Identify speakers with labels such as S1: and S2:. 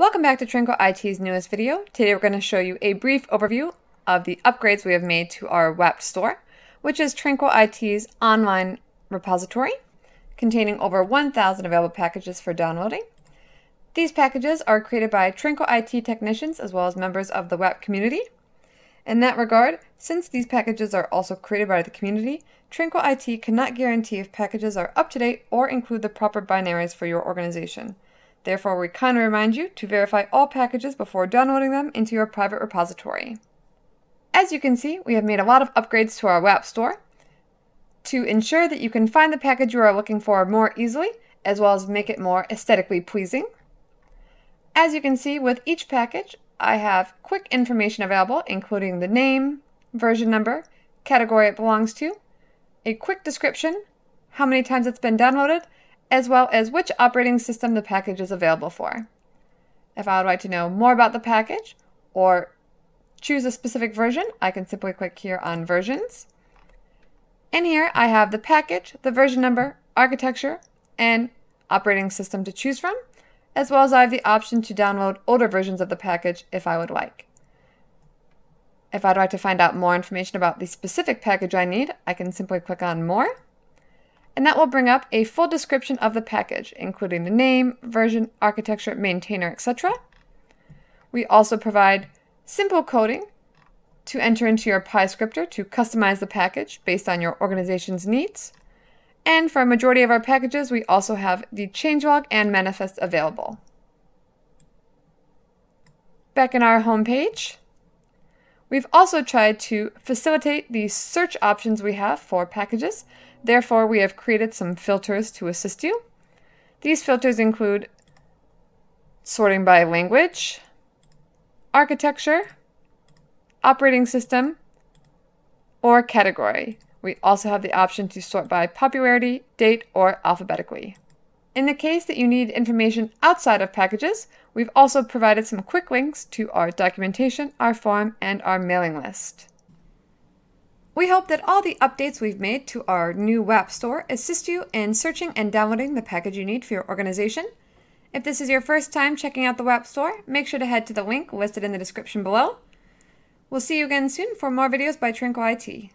S1: Welcome back to Tranquil IT's newest video. Today we're going to show you a brief overview of the upgrades we have made to our WAPT Store, which is Tranquil IT's online repository containing over 1,000 available packages for downloading. These packages are created by Tranquil IT technicians as well as members of the WAPT community. In that regard, since these packages are also created by the community, Tranquil IT cannot guarantee if packages are up to date or include the proper binaries for your organization. Therefore, we kindly remind you to verify all packages before downloading them into your private repository. As you can see, we have made a lot of upgrades to our WAPT store to ensure that you can find the package you are looking for more easily, as well as make it more aesthetically pleasing. As you can see, with each package, I have quick information available, including the name, version number, category it belongs to, a quick description, how many times it's been downloaded, as well as which operating system the package is available for. If I would like to know more about the package or choose a specific version, I can simply click here on versions. And here I have the package, the version number, architecture, and operating system to choose from, as well as I have the option to download older versions of the package if I would like. If I'd like to find out more information about the specific package I need, I can simply click on More. And that will bring up a full description of the package, including the name, version, architecture, maintainer, etc. We also provide simple coding to enter into your PyScripter to customize the package based on your organization's needs. And for a majority of our packages, we also have the changelog and manifest available. Back in our home page, we've also tried to facilitate the search options we have for packages. Therefore, we have created some filters to assist you. These filters include sorting by language, architecture, operating system, or category. We also have the option to sort by popularity, date, or alphabetically. In the case that you need information outside of packages, we've also provided some quick links to our documentation, our forum, and our mailing list. We hope that all the updates we've made to our new WAPT store assist you in searching and downloading the package you need for your organization. If this is your first time checking out the WAPT store, make sure to head to the link listed in the description below. We'll see you again soon for more videos by Tranquil IT.